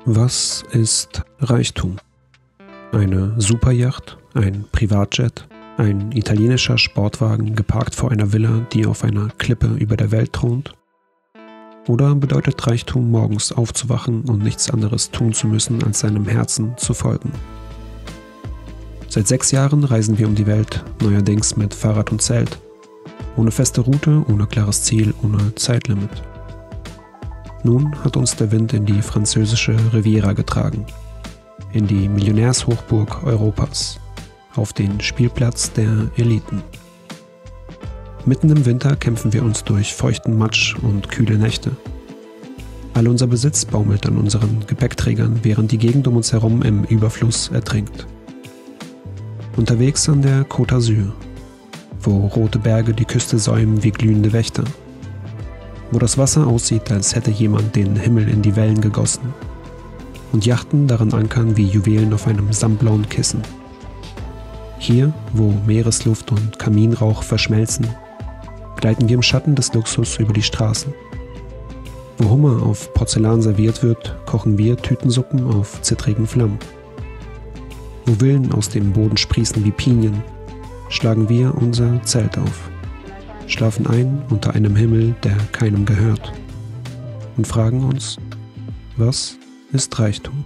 Was ist Reichtum? Eine Superyacht, ein Privatjet, ein italienischer Sportwagen geparkt vor einer Villa, die auf einer Klippe über der Welt thront? Oder bedeutet Reichtum, morgens aufzuwachen und nichts anderes tun zu müssen, als seinem Herzen zu folgen? Seit 6 Jahren reisen wir um die Welt, neuerdings mit Fahrrad und Zelt. Ohne feste Route, ohne klares Ziel, ohne Zeitlimit. Nun hat uns der Wind in die französische Riviera getragen. In die Millionärshochburg Europas. Auf den Spielplatz der Eliten. Mitten im Winter kämpfen wir uns durch feuchten Matsch und kühle Nächte. All unser Besitz baumelt an unseren Gepäckträgern, während die Gegend um uns herum im Überfluss ertrinkt. Unterwegs an der Côte d'Azur, wo rote Berge die Küste säumen wie glühende Wächter. Wo das Wasser aussieht, als hätte jemand den Himmel in die Wellen gegossen. Und Yachten daran ankern wie Juwelen auf einem samtblauen Kissen. Hier, wo Meeresluft und Kaminrauch verschmelzen, gleiten wir im Schatten des Luxus über die Straßen. Wo Hummer auf Porzellan serviert wird, kochen wir Tütensuppen auf zittrigen Flammen. Wo Villen aus dem Boden sprießen wie Pinien, schlagen wir unser Zelt auf, schlafen ein unter einem Himmel, der keinem gehört, und fragen uns, was ist Reichtum?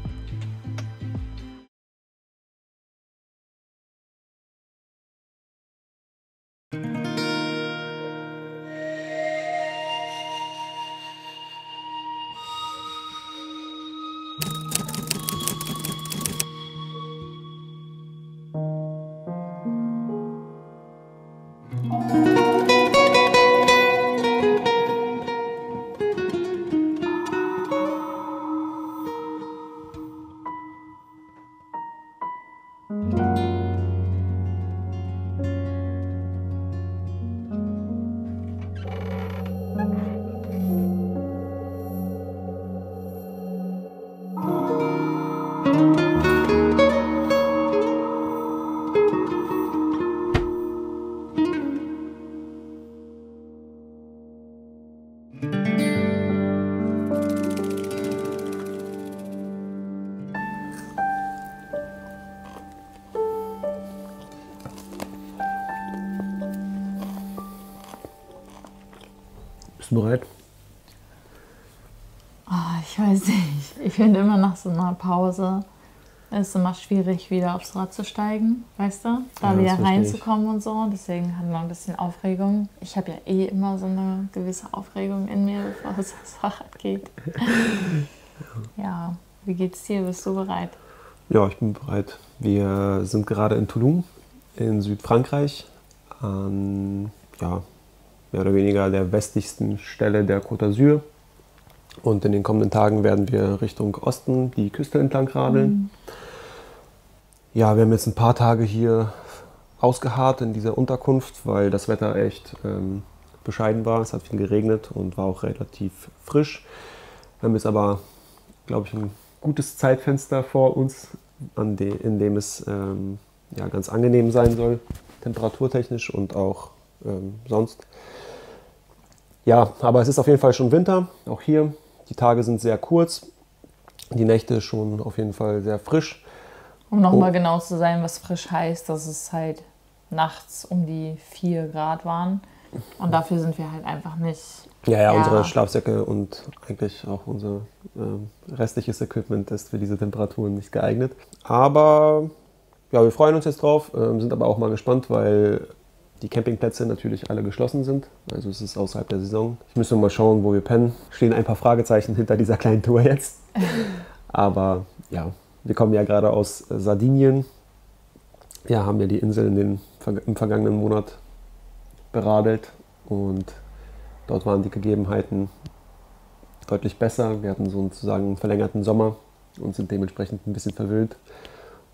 Bist du bereit? Ich weiß nicht. Ich finde immer nach so einer Pause ist es immer schwierig, wieder aufs Rad zu steigen, weißt du? Da wieder reinzukommen und so. Deswegen haben wir ein bisschen Aufregung. Ich habe ja eh immer so eine gewisse Aufregung in mir, bevor es aufs Fahrrad geht. Ja, wie geht's dir? Bist du bereit? Ja, ich bin bereit. Wir sind gerade in Toulon, in Südfrankreich, an mehr oder weniger der westlichsten Stelle der Côte d'Azur. Und in den kommenden Tagen werden wir Richtung Osten die Küste entlang radeln. Ja, wir haben jetzt ein paar Tage hier ausgeharrt in dieser Unterkunft, weil das Wetter echt bescheiden war. Es hat viel geregnet und war auch relativ frisch. Wir haben jetzt aber, glaube ich, ein gutes Zeitfenster vor uns, in dem es ganz angenehm sein soll, temperaturtechnisch und auch sonst. Ja, aber es ist auf jeden Fall schon Winter, auch hier. Die Tage sind sehr kurz, die Nächte schon auf jeden Fall sehr frisch. Um nochmal genau zu sein, was frisch heißt, dass es halt nachts um die 4 Grad waren. Und dafür sind wir halt einfach nicht... Ja, unsere Schlafsäcke und eigentlich auch unser restliches Equipment ist für diese Temperaturen nicht geeignet. Aber ja, wir freuen uns jetzt drauf, sind aber auch mal gespannt, weil die Campingplätze natürlich alle geschlossen sind. Also es ist außerhalb der Saison. Ich müsste mal schauen, wo wir pennen. Stehen ein paar Fragezeichen hinter dieser kleinen Tour jetzt. Aber ja, wir kommen ja gerade aus Sardinien. Wir haben ja die Insel im vergangenen Monat beradelt und dort waren die Gegebenheiten deutlich besser. Wir hatten sozusagen einen verlängerten Sommer und sind dementsprechend ein bisschen verwöhnt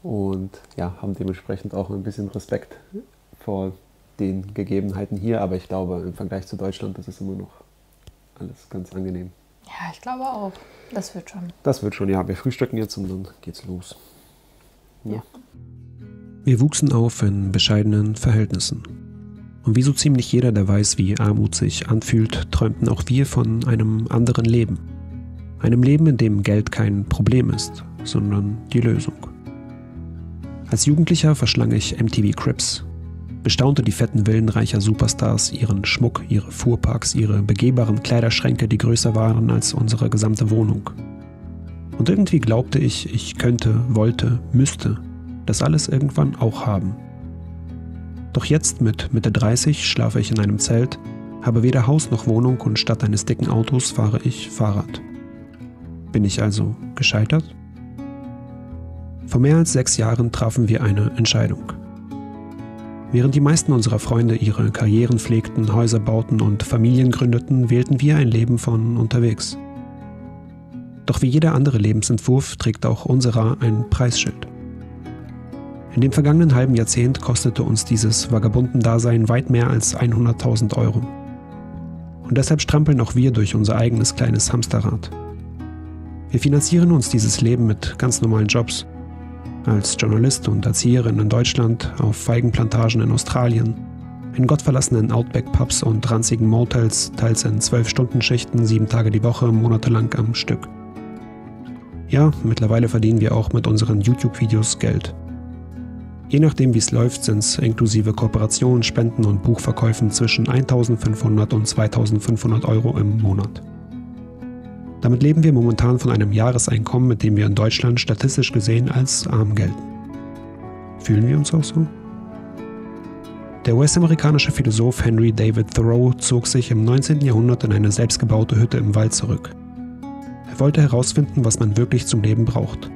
und ja, haben dementsprechend auch ein bisschen Respekt vor den Gegebenheiten hier, aber ich glaube, im Vergleich zu Deutschland ist es immer noch alles ganz angenehm. Ja, ich glaube auch. Das wird schon. Das wird schon, ja. Wir frühstücken jetzt und dann geht's los. Ja. Wir wuchsen auf in bescheidenen Verhältnissen. Und wie so ziemlich jeder, der weiß, wie Armut sich anfühlt, träumten auch wir von einem anderen Leben. Einem Leben, in dem Geld kein Problem ist, sondern die Lösung. Als Jugendlicher verschlang ich MTV Cribs, bestaunte die fetten Villen reicher Superstars, ihren Schmuck, ihre Fuhrparks, ihre begehbaren Kleiderschränke, die größer waren als unsere gesamte Wohnung. Und irgendwie glaubte ich könnte, wollte, müsste das alles irgendwann auch haben. Doch jetzt mit Mitte 30 schlafe ich in einem Zelt, habe weder Haus noch Wohnung und statt eines dicken Autos fahre ich Fahrrad. Bin ich also gescheitert? Vor mehr als 6 Jahren trafen wir eine Entscheidung. Während die meisten unserer Freunde ihre Karrieren pflegten, Häuser bauten und Familien gründeten, wählten wir ein Leben von unterwegs. Doch wie jeder andere Lebensentwurf trägt auch unserer ein Preisschild. In dem vergangenen halben Jahrzehnt kostete uns dieses Vagabundendasein weit mehr als 100.000 Euro. Und deshalb strampeln auch wir durch unser eigenes kleines Hamsterrad. Wir finanzieren uns dieses Leben mit ganz normalen Jobs. Als Journalist und Erzieherin in Deutschland, auf Feigenplantagen in Australien, in gottverlassenen Outback-Pubs und ranzigen Motels, teils in 12-Stunden-Schichten, 7 Tage die Woche, monatelang am Stück. Ja, mittlerweile verdienen wir auch mit unseren YouTube-Videos Geld. Je nachdem, wie es läuft, sind es inklusive Kooperationen, Spenden und Buchverkäufen zwischen 1.500 und 2.500 Euro im Monat. Damit leben wir momentan von einem Jahreseinkommen, mit dem wir in Deutschland statistisch gesehen als arm gelten. Fühlen wir uns auch so? Der US-amerikanische Philosoph Henry David Thoreau zog sich im 19. Jahrhundert in eine selbstgebaute Hütte im Wald zurück. Er wollte herausfinden, was man wirklich zum Leben braucht.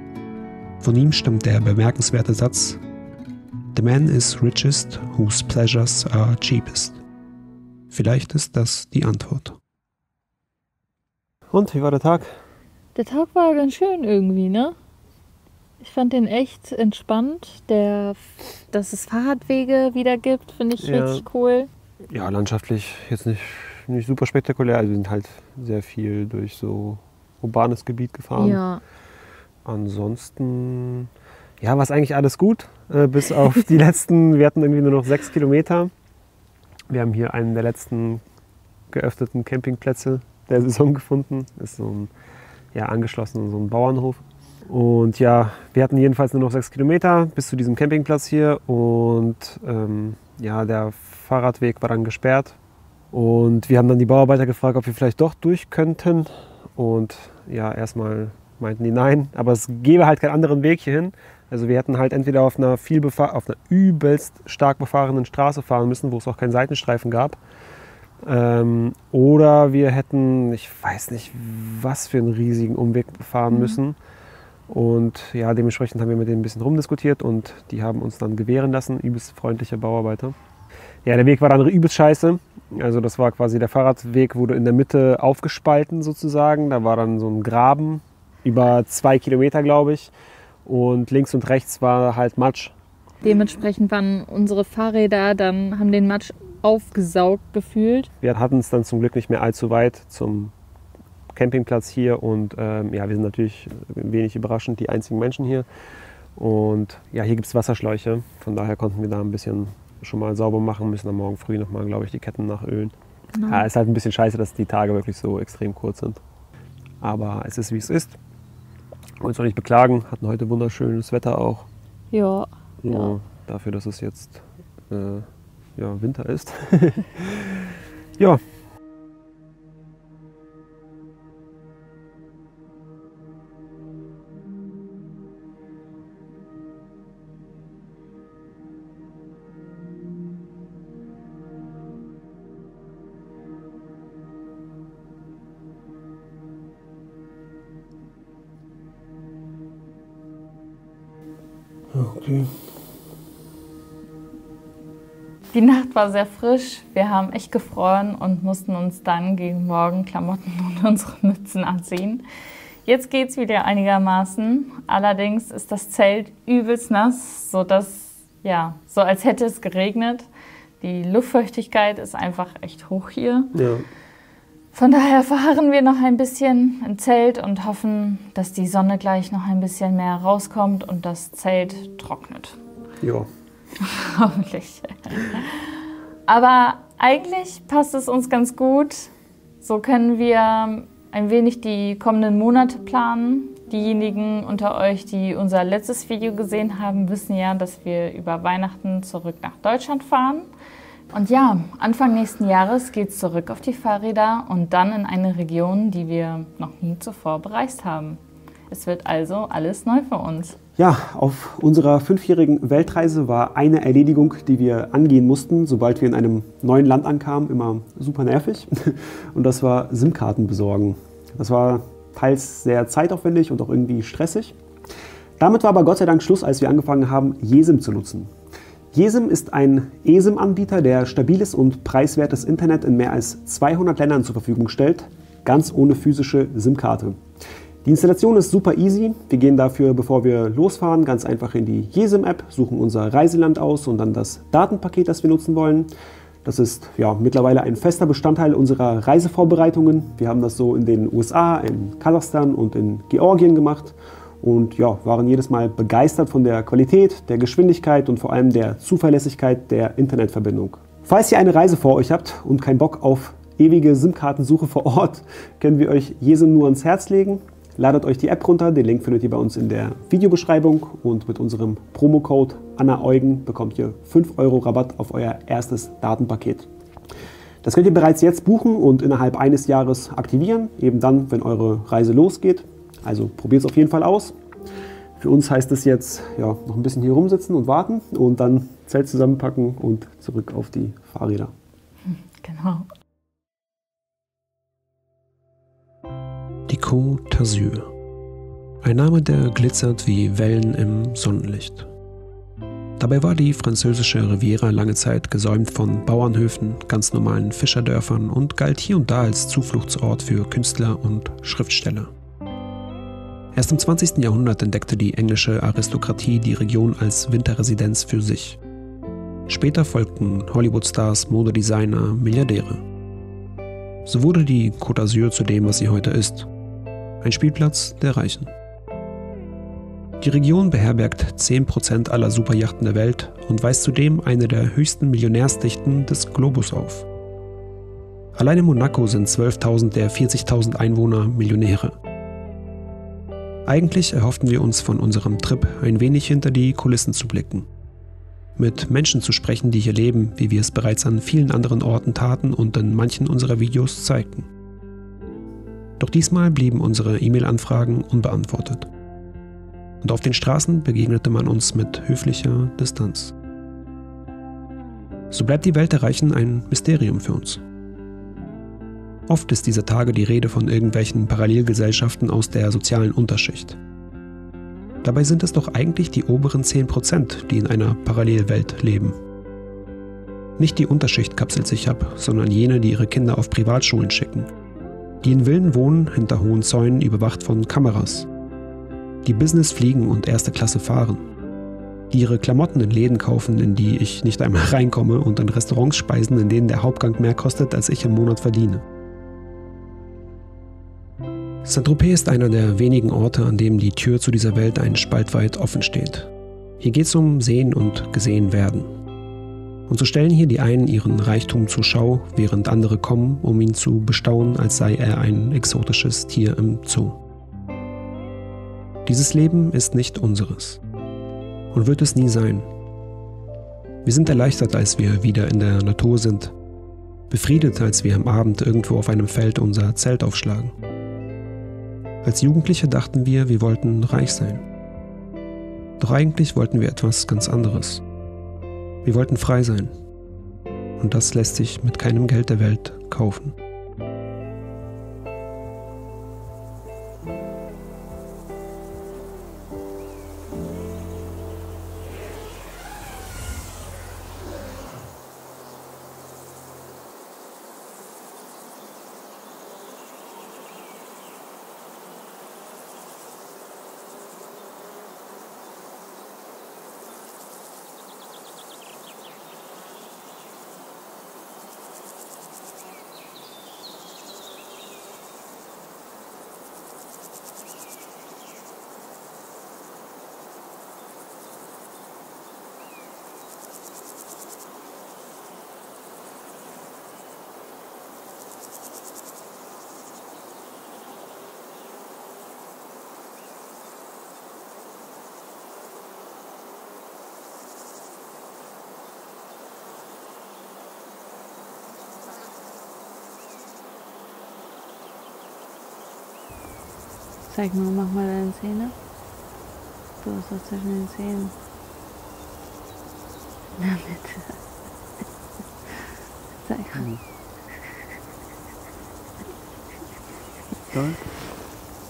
Von ihm stammt der bemerkenswerte Satz: "The man is richest whose pleasures are cheapest." Vielleicht ist das die Antwort. Und, wie war der Tag? Der Tag war ganz schön irgendwie, ne? Ich fand den echt entspannt. Dass es Fahrradwege wieder gibt, finde ich richtig cool. Ja, landschaftlich jetzt nicht super spektakulär. Also wir sind halt sehr viel durch so urbanes Gebiet gefahren. Ja. Ansonsten, ja, war es eigentlich alles gut. Bis auf die letzten, wir hatten irgendwie nur noch 6 Kilometer. Wir haben hier einen der letzten geöffneten Campingplätze der Saison gefunden. Ist so ein, angeschlossen so ein Bauernhof. Und ja, wir hatten jedenfalls nur noch 6 Kilometer bis zu diesem Campingplatz hier. Und der Fahrradweg war dann gesperrt. Und wir haben dann die Bauarbeiter gefragt, ob wir vielleicht doch durch könnten. Und ja, erstmal meinten die nein. Aber es gäbe halt keinen anderen Weg hierhin. Also wir hätten halt entweder auf einer übelst stark befahrenen Straße fahren müssen, wo es auch keinen Seitenstreifen gab. Oder wir hätten, ich weiß nicht, was für einen riesigen Umweg fahren müssen. Und ja, dementsprechend haben wir mit denen ein bisschen rumdiskutiert und die haben uns dann gewähren lassen, übelst freundliche Bauarbeiter. Ja, der Weg war dann übelst scheiße. Also das war quasi, der Fahrradweg wurde in der Mitte aufgespalten sozusagen. Da war dann so ein Graben über 2 Kilometer, glaube ich. Und links und rechts war halt Matsch. Dementsprechend waren unsere Fahrräder haben den Matsch aufgesaugt gefühlt. Wir hatten es dann zum Glück nicht mehr allzu weit zum Campingplatz hier und wir sind natürlich wenig überraschend die einzigen Menschen hier. Und ja, hier gibt es Wasserschläuche, von daher konnten wir da ein bisschen schon mal sauber machen, müssen dann morgen früh nochmal, glaube ich, die Ketten nachölen. Genau. Ja, ist halt ein bisschen scheiße, dass die Tage wirklich so extrem kurz sind. Aber es ist, wie es ist. Uns noch nicht beklagen, hatten heute wunderschönes Wetter auch. Ja. So, dafür, dass es jetzt Winter ist. Ja. Okay. Die Nacht war sehr frisch, wir haben echt gefroren und mussten uns dann gegen Morgen Klamotten und unsere Mützen anziehen. Jetzt geht es wieder einigermaßen, allerdings ist das Zelt übelst nass, so als hätte es geregnet. Die Luftfeuchtigkeit ist einfach echt hoch hier. Ja. Von daher verharren wir noch ein bisschen im Zelt und hoffen, dass die Sonne gleich noch ein bisschen mehr rauskommt und das Zelt trocknet. Ja. Hoffentlich. Aber eigentlich passt es uns ganz gut. So können wir ein wenig die kommenden Monate planen. Diejenigen unter euch, die unser letztes Video gesehen haben, wissen ja, dass wir über Weihnachten zurück nach Deutschland fahren. Und ja, Anfang nächsten Jahres geht es zurück auf die Fahrräder und dann in eine Region, die wir noch nie zuvor bereist haben. Es wird also alles neu für uns. Ja, auf unserer 5-jährigen Weltreise war eine Erledigung, die wir angehen mussten, sobald wir in einem neuen Land ankamen, immer super nervig. Und das war SIM-Karten besorgen. Das war teils sehr zeitaufwendig und auch irgendwie stressig. Damit war aber Gott sei Dank Schluss, als wir angefangen haben, Yesim zu nutzen. Yesim ist ein eSIM-Anbieter, der stabiles und preiswertes Internet in mehr als 200 Ländern zur Verfügung stellt, ganz ohne physische SIM-Karte. Die Installation ist super easy. Wir gehen dafür, bevor wir losfahren, ganz einfach in die Yesim-App, suchen unser Reiseland aus und dann das Datenpaket, das wir nutzen wollen. Das ist ja mittlerweile ein fester Bestandteil unserer Reisevorbereitungen. Wir haben das so in den USA, in Kasachstan und in Georgien gemacht und ja, waren jedes Mal begeistert von der Qualität, der Geschwindigkeit und vor allem der Zuverlässigkeit der Internetverbindung. Falls ihr eine Reise vor euch habt und keinen Bock auf ewige SIM-Kartensuche vor Ort, können wir euch Yesim nur ans Herz legen. Ladet euch die App runter, den Link findet ihr bei uns in der Videobeschreibung und mit unserem Promocode AnnaEugen bekommt ihr 5 € Rabatt auf euer erstes Datenpaket. Das könnt ihr bereits jetzt buchen und innerhalb eines Jahres aktivieren, eben dann, wenn eure Reise losgeht. Also probiert es auf jeden Fall aus. Für uns heißt es jetzt ja, noch ein bisschen hier rumsitzen und warten und dann Zelt zusammenpacken und zurück auf die Fahrräder. Genau. Die Côte d'Azur. Ein Name, der glitzert wie Wellen im Sonnenlicht. Dabei war die französische Riviera lange Zeit gesäumt von Bauernhöfen, ganz normalen Fischerdörfern und galt hier und da als Zufluchtsort für Künstler und Schriftsteller. Erst im 20. Jahrhundert entdeckte die englische Aristokratie die Region als Winterresidenz für sich. Später folgten Hollywood-Stars, Modedesigner, Milliardäre. So wurde die Côte d'Azur zu dem, was sie heute ist. Ein Spielplatz der Reichen. Die Region beherbergt 10% aller Superjachten der Welt und weist zudem eine der höchsten Millionärsdichten des Globus auf. Allein in Monaco sind 12.000 der 40.000 Einwohner Millionäre. Eigentlich erhofften wir uns von unserem Trip ein wenig hinter die Kulissen zu blicken. Mit Menschen zu sprechen, die hier leben, wie wir es bereits an vielen anderen Orten taten und in manchen unserer Videos zeigten. Doch diesmal blieben unsere E-Mail-Anfragen unbeantwortet. Und auf den Straßen begegnete man uns mit höflicher Distanz. So bleibt die Welt der Reichen ein Mysterium für uns. Oft ist dieser Tage die Rede von irgendwelchen Parallelgesellschaften aus der sozialen Unterschicht. Dabei sind es doch eigentlich die oberen 10%, die in einer Parallelwelt leben. Nicht die Unterschicht kapselt sich ab, sondern jene, die ihre Kinder auf Privatschulen schicken. Die in Villen wohnen, hinter hohen Zäunen überwacht von Kameras. Die Business fliegen und erste Klasse fahren. Die ihre Klamotten in Läden kaufen, in die ich nicht einmal reinkomme und in Restaurants speisen, in denen der Hauptgang mehr kostet, als ich im Monat verdiene. Saint-Tropez ist einer der wenigen Orte, an dem die Tür zu dieser Welt einen Spalt weit offen steht. Hier geht es um Sehen und Gesehen werden. Und so stellen hier die einen ihren Reichtum zur Schau, während andere kommen, um ihn zu bestaunen, als sei er ein exotisches Tier im Zoo. Dieses Leben ist nicht unseres und wird es nie sein. Wir sind erleichtert, als wir wieder in der Natur sind, befriedet, als wir am Abend irgendwo auf einem Feld unser Zelt aufschlagen. Als Jugendliche dachten wir wollten reich sein. Doch eigentlich wollten wir etwas ganz anderes. Wir wollten frei sein. Und das lässt sich mit keinem Geld der Welt kaufen. Zeig mal, mach mal deine Zähne. Du hast was zwischen den Zähnen. In der Mitte. Zeig mal. Toll.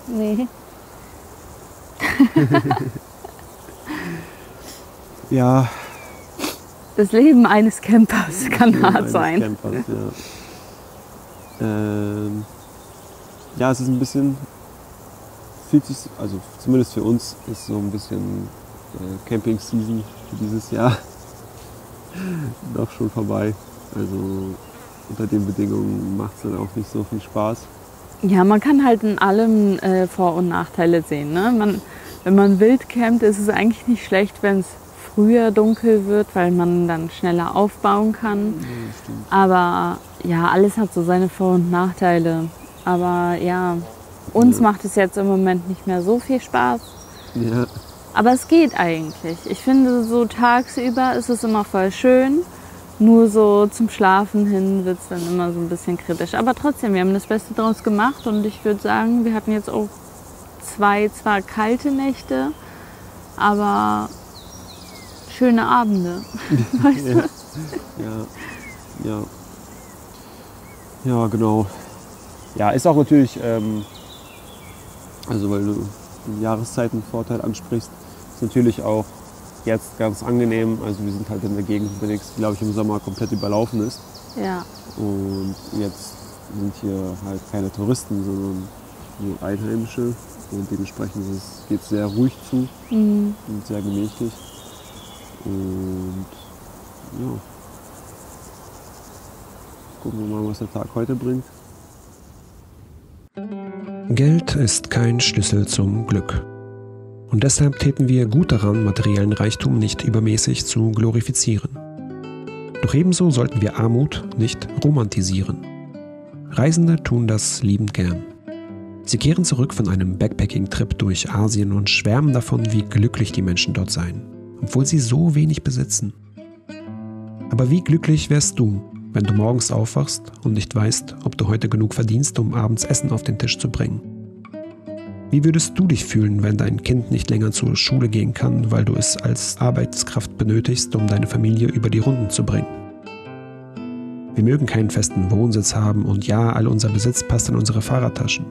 Nee. Ja. Das Leben eines Campers kann hart sein. Campers, ja. Ja, es ist ein bisschen, fühlt sich, also zumindest für uns ist so ein bisschen Camping-Season für dieses Jahr doch schon vorbei. Also unter den Bedingungen macht es dann auch nicht so viel Spaß. Ja, man kann halt in allem Vor- und Nachteile sehen. Ne? Wenn man wild campt, ist es eigentlich nicht schlecht, wenn es früher dunkel wird, weil man dann schneller aufbauen kann. Ja, stimmt. Aber ja, alles hat so seine Vor- und Nachteile. Aber ja, uns macht es jetzt im Moment nicht mehr so viel Spaß. Ja. Aber es geht eigentlich. Ich finde, so tagsüber ist es immer voll schön. Nur so zum Schlafen hin wird es dann immer so ein bisschen kritisch. Aber trotzdem, wir haben das Beste draus gemacht. Und ich würde sagen, wir hatten jetzt auch 2 zwar kalte Nächte, aber schöne Abende. Weißt du? Ja, genau. Ja, ist auch natürlich, also weil du den Jahreszeitenvorteil ansprichst, ist natürlich auch jetzt ganz angenehm. Also wir sind halt in der Gegend unterwegs, die, glaube ich, im Sommer komplett überlaufen ist. Ja. Und jetzt sind hier halt keine Touristen, sondern nur Einheimische. Und dementsprechend geht es sehr ruhig zu und sehr gemächlich. Und ja, gucken wir mal, was der Tag heute bringt. Geld ist kein Schlüssel zum Glück. Und deshalb täten wir gut daran, materiellen Reichtum nicht übermäßig zu glorifizieren. Doch ebenso sollten wir Armut nicht romantisieren. Reisende tun das liebend gern. Sie kehren zurück von einem Backpacking-Trip durch Asien und schwärmen davon, wie glücklich die Menschen dort seien, obwohl sie so wenig besitzen. Aber wie glücklich wärst du, wenn du morgens aufwachst und nicht weißt, ob du heute genug verdienst, um abends Essen auf den Tisch zu bringen? Wie würdest du dich fühlen, wenn dein Kind nicht länger zur Schule gehen kann, weil du es als Arbeitskraft benötigst, um deine Familie über die Runden zu bringen? Wir mögen keinen festen Wohnsitz haben und ja, all unser Besitz passt in unsere Fahrradtaschen.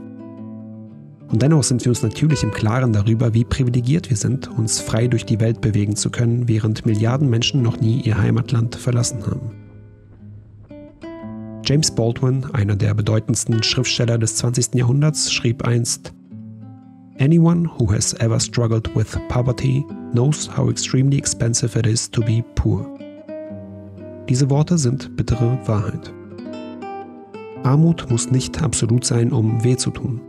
Und dennoch sind wir uns natürlich im Klaren darüber, wie privilegiert wir sind, uns frei durch die Welt bewegen zu können, während Milliarden Menschen noch nie ihr Heimatland verlassen haben. James Baldwin, einer der bedeutendsten Schriftsteller des 20. Jahrhunderts, schrieb einst: "Anyone who has ever struggled with poverty knows how extremely expensive it is to be poor." Diese Worte sind bittere Wahrheit. Armut muss nicht absolut sein, um weh zu tun.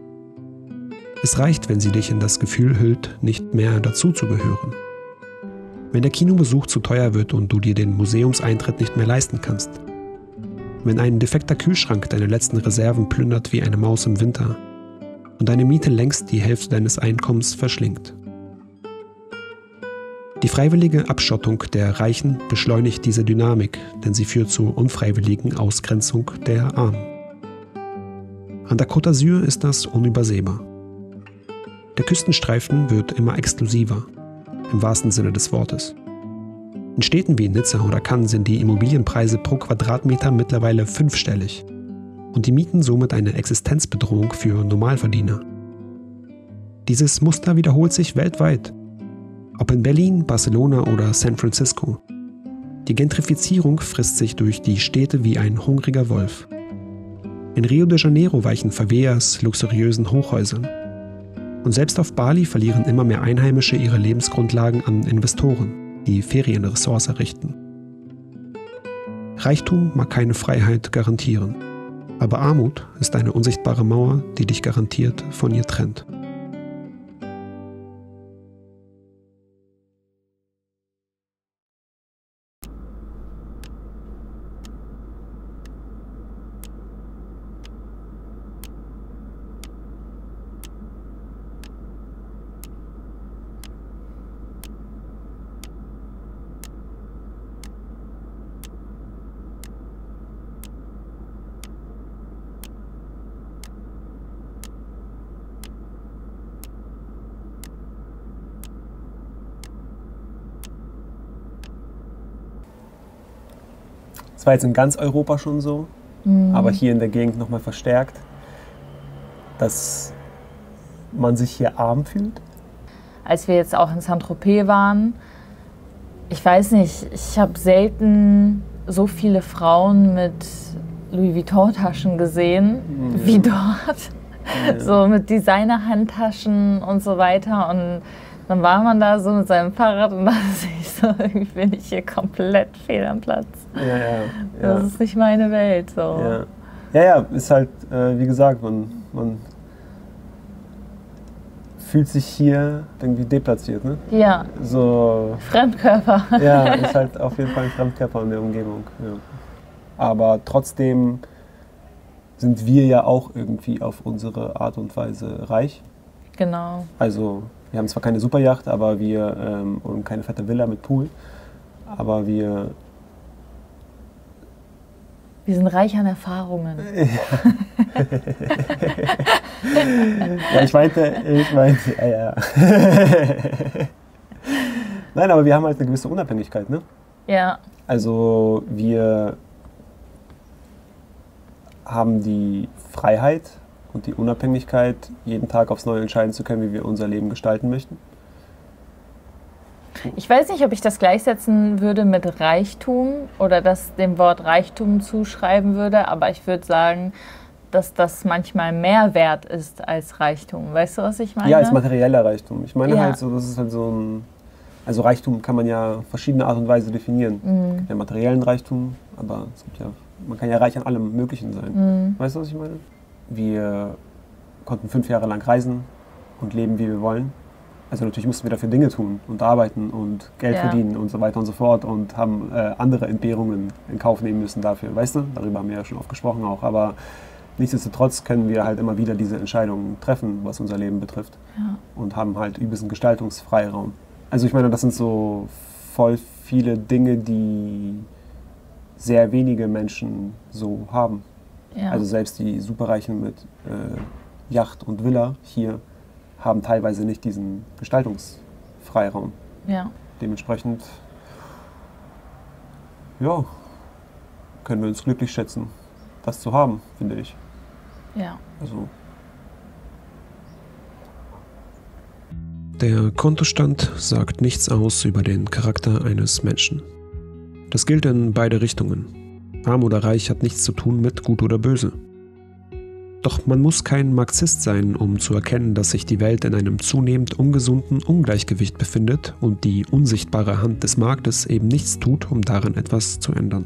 Es reicht, wenn sie dich in das Gefühl hüllt, nicht mehr dazuzugehören. Wenn der Kinobesuch zu teuer wird und du dir den Museumseintritt nicht mehr leisten kannst. Wenn ein defekter Kühlschrank deine letzten Reserven plündert wie eine Maus im Winter und deine Miete längst die Hälfte deines Einkommens verschlingt. Die freiwillige Abschottung der Reichen beschleunigt diese Dynamik, denn sie führt zur unfreiwilligen Ausgrenzung der Armen. An der Côte d'Azur ist das unübersehbar. Der Küstenstreifen wird immer exklusiver, im wahrsten Sinne des Wortes. In Städten wie Nizza oder Cannes sind die Immobilienpreise pro Quadratmeter mittlerweile 5-stellig und die Mieten somit eine Existenzbedrohung für Normalverdiener. Dieses Muster wiederholt sich weltweit, ob in Berlin, Barcelona oder San Francisco. Die Gentrifizierung frisst sich durch die Städte wie ein hungriger Wolf. In Rio de Janeiro weichen Favelas luxuriösen Hochhäusern. Und selbst auf Bali verlieren immer mehr Einheimische ihre Lebensgrundlagen an Investoren, die Ferienressorts errichten. Reichtum mag keine Freiheit garantieren, aber Armut ist eine unsichtbare Mauer, die dich garantiert von ihr trennt. Das war jetzt in ganz Europa schon so, aber hier in der Gegend nochmal verstärkt, dass man sich hier arm fühlt. Als wir jetzt auch in Saint-Tropez waren, ich weiß nicht, ich habe selten so viele Frauen mit Louis Vuitton-Taschen gesehen wie dort. Ja. So mit Designer-Handtaschen und so weiter. Und dann war man da so mit seinem Fahrrad und dachte sich so, irgendwie bin ich hier komplett fehl am Platz. Ja. Das ist nicht meine Welt. So. Ja, ist halt, wie gesagt, man fühlt sich hier irgendwie deplatziert, ne? Ja. So, Fremdkörper. Ja, ist halt auf jeden Fall ein Fremdkörper in der Umgebung. Ja. Aber trotzdem sind wir ja auch irgendwie auf unsere Art und Weise reich. Genau. Also wir haben zwar keine Superjacht, aber und keine fette Villa mit Pool, aber wir sind reich an Erfahrungen. Ja, ich meinte, ja. Nein, aber wir haben halt eine gewisse Unabhängigkeit, ne? Ja. Also wir haben die Freiheit und die Unabhängigkeit, jeden Tag aufs Neue entscheiden zu können, wie wir unser Leben gestalten möchten. Ich weiß nicht, ob ich das gleichsetzen würde mit Reichtum oder das dem Wort Reichtum zuschreiben würde, aber ich würde sagen, dass das manchmal mehr wert ist als Reichtum. Weißt du, was ich meine? Ja, als materieller Reichtum. Ich meine halt so, das ist halt so ein... Also Reichtum kann man ja auf verschiedene Art und Weise definieren. Es gibt ja materiellen Reichtum, aber man kann ja reich an allem Möglichen sein. Weißt du, was ich meine? Wir konnten 5 Jahre lang reisen und leben, wie wir wollen. Also natürlich mussten wir dafür Dinge tun und arbeiten und Geld verdienen und so weiter und so fort und haben andere Entbehrungen in Kauf nehmen müssen dafür. Weißt du? Darüber haben wir ja schon oft gesprochen auch. Aber nichtsdestotrotz können wir halt immer wieder diese Entscheidungen treffen, was unser Leben betrifft. Ja. Und haben halt übelsten Gestaltungsfreiraum. Also ich meine, das sind so voll viele Dinge, die sehr wenige Menschen so haben. Ja. Also selbst die Superreichen mit Yacht und Villa hier haben teilweise nicht diesen Gestaltungsfreiraum. Ja. Dementsprechend, ja, können wir uns glücklich schätzen, das zu haben, finde ich. Ja. Also. Der Kontostand sagt nichts aus über den Charakter eines Menschen. Das gilt in beide Richtungen. Arm oder reich hat nichts zu tun mit gut oder böse. Doch man muss kein Marxist sein, um zu erkennen, dass sich die Welt in einem zunehmend ungesunden Ungleichgewicht befindet und die unsichtbare Hand des Marktes eben nichts tut, um daran etwas zu ändern.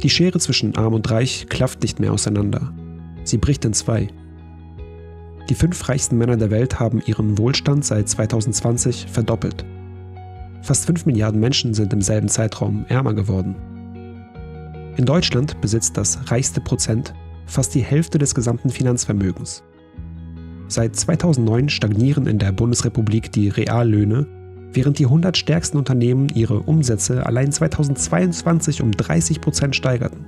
Die Schere zwischen Arm und Reich klafft nicht mehr auseinander. Sie bricht in 2. Die 5 reichsten Männer der Welt haben ihren Wohlstand seit 2020 verdoppelt. Fast 5 Milliarden Menschen sind im selben Zeitraum ärmer geworden. In Deutschland besitzt das reichste Prozent fast die Hälfte des gesamten Finanzvermögens. Seit 2009 stagnieren in der Bundesrepublik die Reallöhne, während die 100 stärksten Unternehmen ihre Umsätze allein 2022 um 30% steigerten.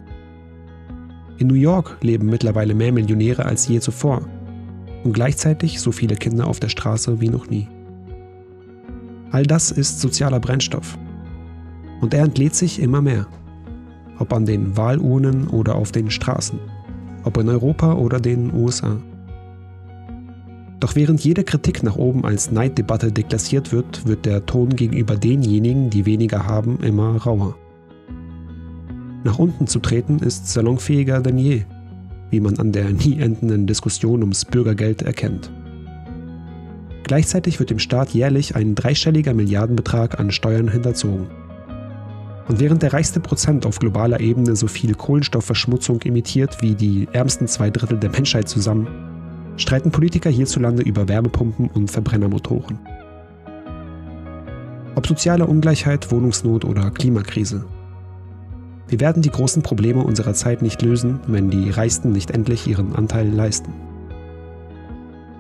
In New York leben mittlerweile mehr Millionäre als je zuvor und gleichzeitig so viele Kinder auf der Straße wie noch nie. All das ist sozialer Brennstoff. Und er entlädt sich immer mehr. Ob an den Wahlurnen oder auf den Straßen. Ob in Europa oder den USA. Doch während jede Kritik nach oben als Neiddebatte deklassiert wird, wird der Ton gegenüber denjenigen, die weniger haben, immer rauer. Nach unten zu treten ist salonfähiger denn je, wie man an der nie endenden Diskussion ums Bürgergeld erkennt. Gleichzeitig wird dem Staat jährlich ein 3-stelliger Milliardenbetrag an Steuern hinterzogen. Und während der reichste Prozent auf globaler Ebene so viel Kohlenstoffverschmutzung emittiert wie die ärmsten 2/3 der Menschheit zusammen, streiten Politiker hierzulande über Wärmepumpen und Verbrennermotoren. Ob soziale Ungleichheit, Wohnungsnot oder Klimakrise. Wir werden die großen Probleme unserer Zeit nicht lösen, wenn die Reichsten nicht endlich ihren Anteil leisten.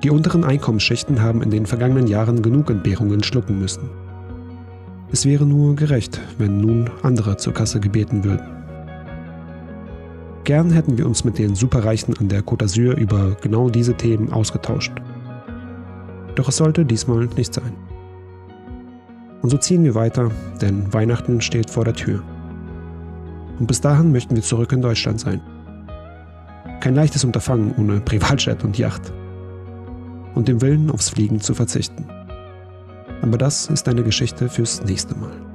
Die unteren Einkommensschichten haben in den vergangenen Jahren genug Entbehrungen schlucken müssen. Es wäre nur gerecht, wenn nun andere zur Kasse gebeten würden. Gern hätten wir uns mit den Superreichen an der Côte d'Azur über genau diese Themen ausgetauscht. Doch es sollte diesmal nicht sein. Und so ziehen wir weiter, denn Weihnachten steht vor der Tür. Und bis dahin möchten wir zurück in Deutschland sein. Kein leichtes Unterfangen ohne Privatjet und Yacht. Und dem Willen, aufs Fliegen zu verzichten. Aber das ist eine Geschichte fürs nächste Mal.